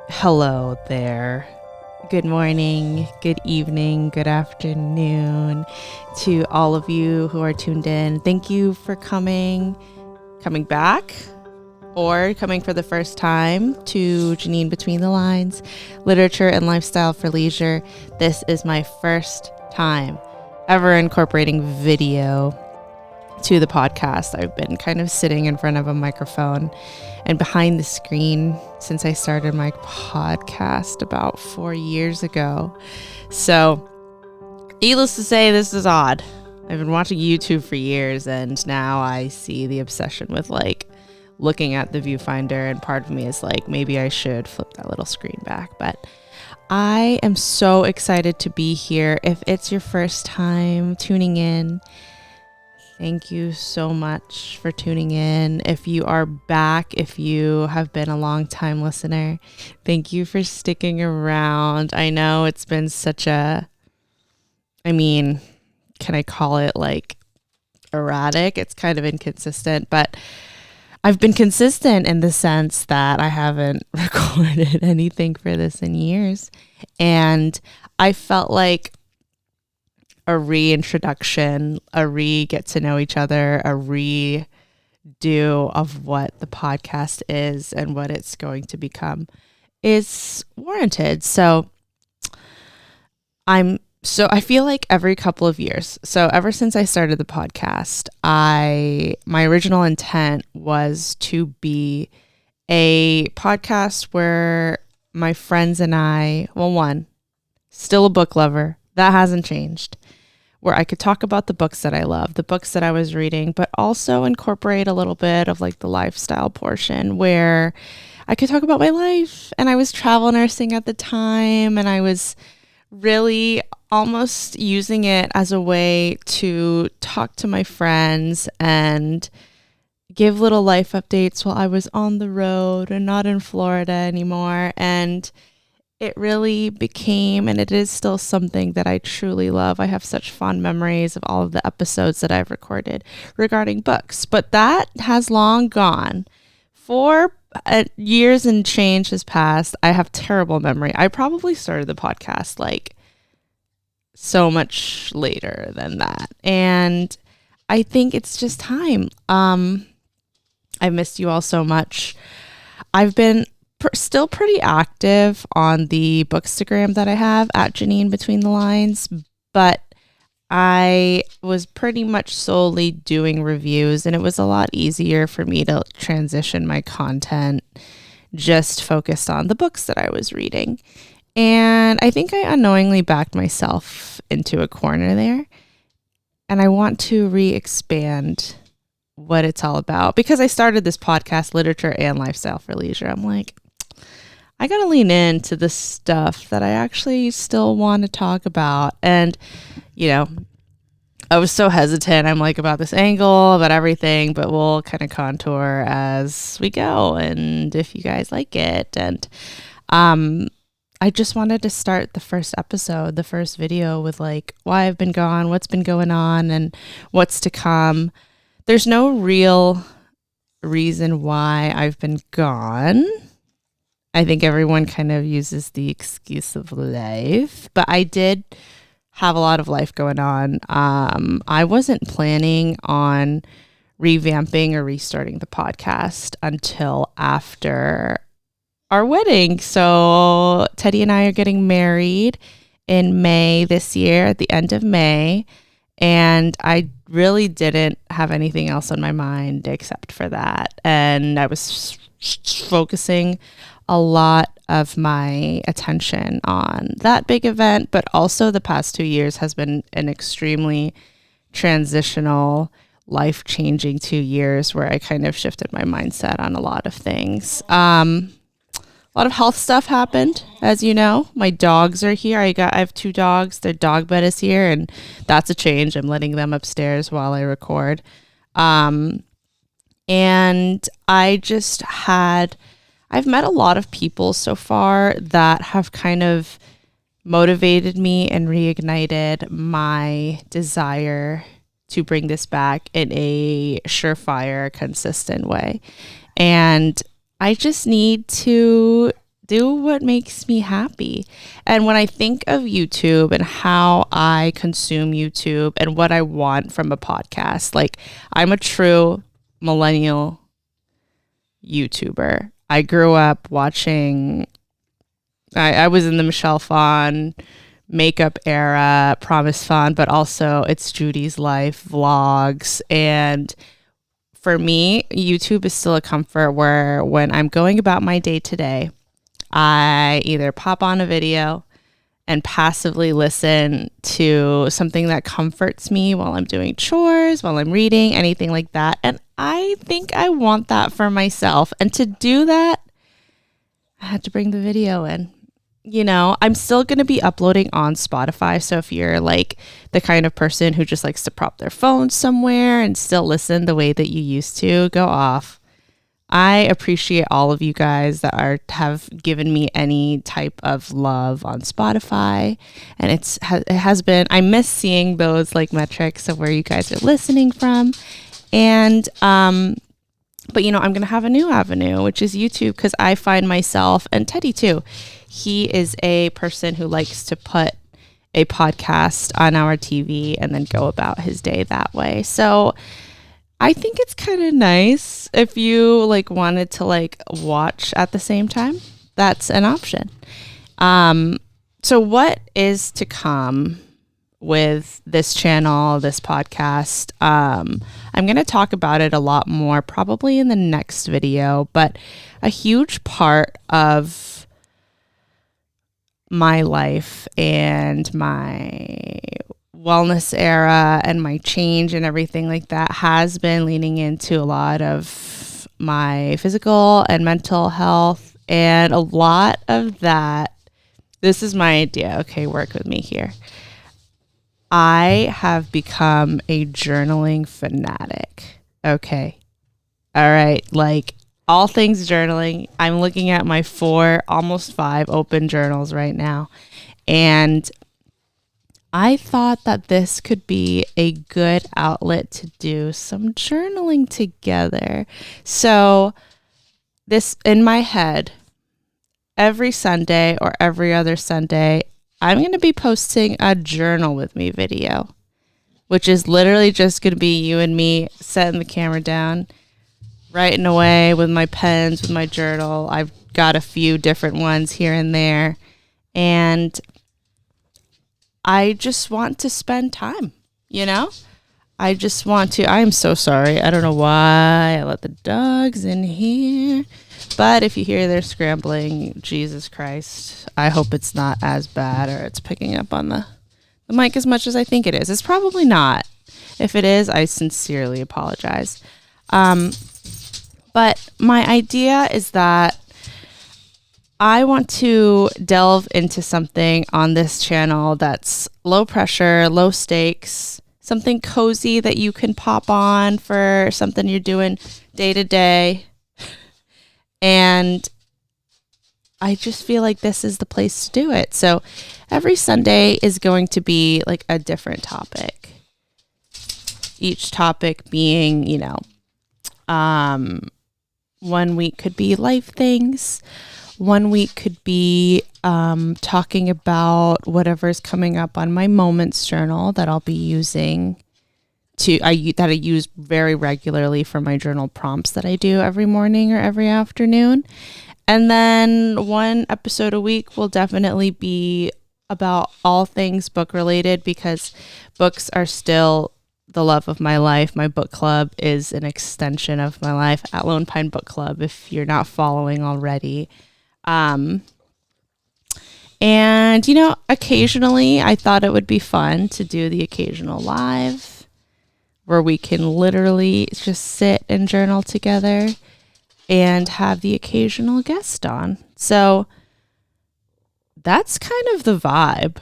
Hello there. Good morning, good evening, good afternoon to all of you who are tuned in. Thank you for coming back, or coming for the first time to Janine Between the Lines, Literature and Lifestyle for Leisure. This is my first time ever incorporating video to the podcast. I've been kind of sitting in front of a microphone and behind the screen since I started my podcast about 4 years ago. So, needless to say, this is odd. I've been watching YouTube for years, and now I see the obsession with looking at the viewfinder, and part of me is like, maybe I should flip that little screen back. But I am so excited to be here. If it's your first time tuning in, thank you so much for tuning in. If you are back, if you have been a long time listener, thank you for sticking around. I know it's been such can I call it erratic? It's kind of inconsistent, but I've been consistent in the sense that I haven't recorded anything for this in years. And I felt like a reintroduction, a get to know each other, a redo of what the podcast is and what it's going to become is warranted. So I feel like every couple of years, so ever since I started the podcast, my original intent was to be a podcast where my friends and I, still a book lover, that hasn't changed, where I could talk about the books that I love, the books that I was reading, but also incorporate a little bit of the lifestyle portion where I could talk about my life. And I was travel nursing at the time, and I was really almost using it as a way to talk to my friends and give little life updates while I was on the road and not in Florida anymore. And it really became, and it is still, something that I truly love. I have such fond memories of all of the episodes that I've recorded regarding books, but that has long gone. 4 years and change has passed. I have terrible memory. I probably started the podcast so much later than that. And I think it's just time. I missed you all so much. I've been still pretty active on the Bookstagram that I have at Janine Between the Lines, but I was pretty much solely doing reviews, and it was a lot easier for me to transition my content just focused on the books that I was reading. And I think I unknowingly backed myself into a corner there, and I want to re-expand what it's all about, because I started this podcast, Literature and Lifestyle for Leisure. I'm like, I got to lean into the stuff that I actually still want to talk about. And, I was so hesitant. I'm about this angle, about everything, but we'll kind of contour as we go. And if you guys like it. And I just wanted to start the first episode, the first video with why I've been gone, what's been going on, and what's to come. There's no real reason why I've been gone. I think everyone kind of uses the excuse of life, but I did have a lot of life going on. I wasn't planning on revamping or restarting the podcast until after our wedding. So Teddy and I are getting married in May this year, at the end of May. And I really didn't have anything else on my mind except for that. And I was focusing a lot of my attention on that big event, but also the past 2 years has been an extremely transitional, life-changing 2 years where I kind of shifted my mindset on a lot of things. A lot of health stuff happened, as you know. My dogs are here. I have 2 dogs. Their dog bed is here, and that's a change. I'm letting them upstairs while I record. And I've met a lot of people so far that have kind of motivated me and reignited my desire to bring this back in a surefire, consistent way. And I just need to do what makes me happy. And when I think of YouTube and how I consume YouTube and what I want from a podcast, like I'm a true millennial YouTuber. I grew up watching, I was in the Michelle Phan makeup era, Promise Fun, but also It's Judy's Life vlogs. And for me, YouTube is still a comfort where when I'm going about my day to day, I either pop on a video and passively listen to something that comforts me while I'm doing chores, while I'm reading, anything like that. And I think I want that for myself. And to do that, I had to bring the video in. You know, I'm still going to be uploading on Spotify. So if you're like the kind of person who just likes to prop their phone somewhere and still listen the way that you used to, go off. I appreciate all of you guys that have given me any type of love on Spotify. And it has been, I miss seeing those like metrics of where you guys are listening from. And, but you know, I'm going to have a new avenue, which is YouTube, because I find myself, and Teddy too, he is a person who likes to put a podcast on our TV and then go about his day that way. So I think it's kind of nice if you like wanted to like watch at the same time. That's an option. So what is to come with this channel, this podcast? I'm going to talk about it a lot more probably in the next video, but a huge part of my life and my wellness era and my change and everything like that has been leaning into a lot of my physical and mental health. And a lot of that, this is my idea. Okay, work with me here. I have become a journaling fanatic. Okay. All right. Like all things journaling. I'm looking at my 4, almost 5 open journals right now. And I thought that this could be a good outlet to do some journaling together. So this in my head, every Sunday or every other Sunday, I'm going to be posting a journal with me video, which is literally just going to be you and me setting the camera down, writing away with my pens, with my journal. I've got a few different ones here and there. And I just want to spend time, you know? I just want to. I am so sorry. I don't know why I let the dogs in here. But if you hear they're scrambling, Jesus Christ, I hope it's not as bad or it's picking up on the mic as much as I think it is. It's probably not. If it is, I sincerely apologize. But my idea is that I want to delve into something on this channel that's low pressure, low stakes, something cozy that you can pop on for something you're doing day to day. And I just feel like this is the place to do it. So every Sunday is going to be like a different topic. Each topic being, you know, 1 week could be life things. 1 week could be talking about whatever's coming up on my moments journal that I'll be using that I use very regularly for my journal prompts that I do every morning or every afternoon. And then 1 episode a week will definitely be about all things book related, because books are still the love of my life. My book club is an extension of my life at Lone Pine Book Club, if you're not following already. And, you know, occasionally I thought it would be fun to do the occasional live where we can literally just sit and journal together and have the occasional guest on. So that's kind of the vibe.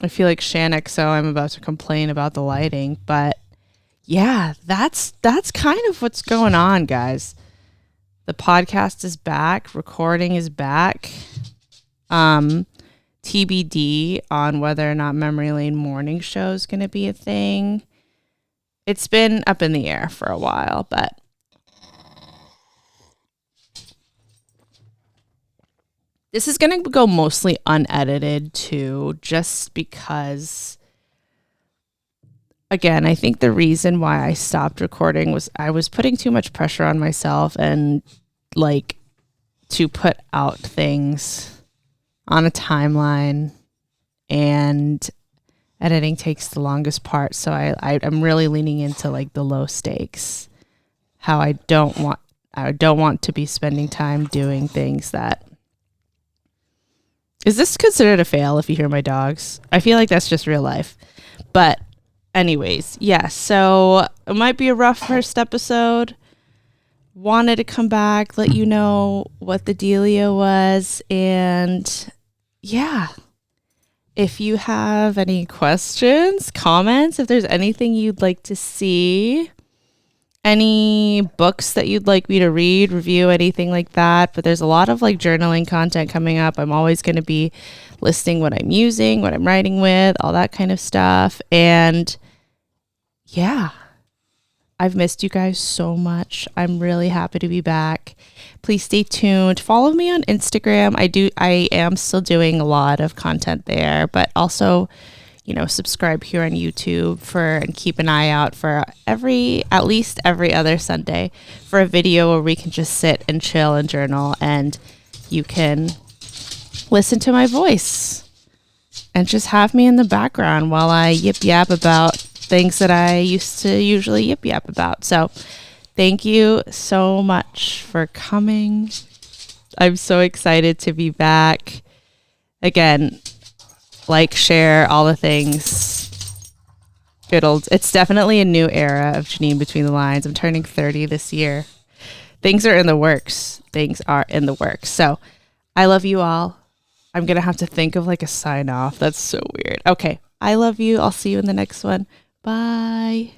I feel like XO, I'm about to complain about the lighting, but yeah, that's kind of what's going on, guys. The podcast is back. Recording is back. TBD on whether or not Memory Lane morning show is going to be a thing. It's been up in the air for a while, but This is going to go mostly unedited too, just because, again, I think the reason why I stopped recording was I was putting too much pressure on myself and like to put out things on a timeline, and editing takes the longest part. So I'm really leaning into like the low stakes, how I don't want to be spending time doing things that. Is this considered a fail if you hear my dogs? I feel like that's just real life. But anyways, yeah, so it might be a rough first episode. Wanted to come back, let you know what the dealio was. And yeah, if you have any questions, comments, if there's anything you'd like to see, any books that you'd like me to read, review, anything like that. But there's a lot of like journaling content coming up. I'm always going to be listing what I'm using, what I'm writing with, all that kind of stuff. And yeah, I've missed you guys so much. I'm really happy to be back. Please stay tuned. Follow me on Instagram. I am still doing a lot of content there, but also, subscribe here on YouTube and keep an eye out for at least every other Sunday for a video where we can just sit and chill and journal, and you can listen to my voice and just have me in the background while I yip yap about things that I used to usually yip yap about. So thank you so much for coming. I'm so excited to be back. Again, like, share, all the things. It's definitely a new era of Janine Between the Lines. I'm turning 30 this year. Things are in the works. So I love you all. I'm going to have to think of like a sign off. That's so weird. Okay. I love you. I'll see you in the next one. Bye.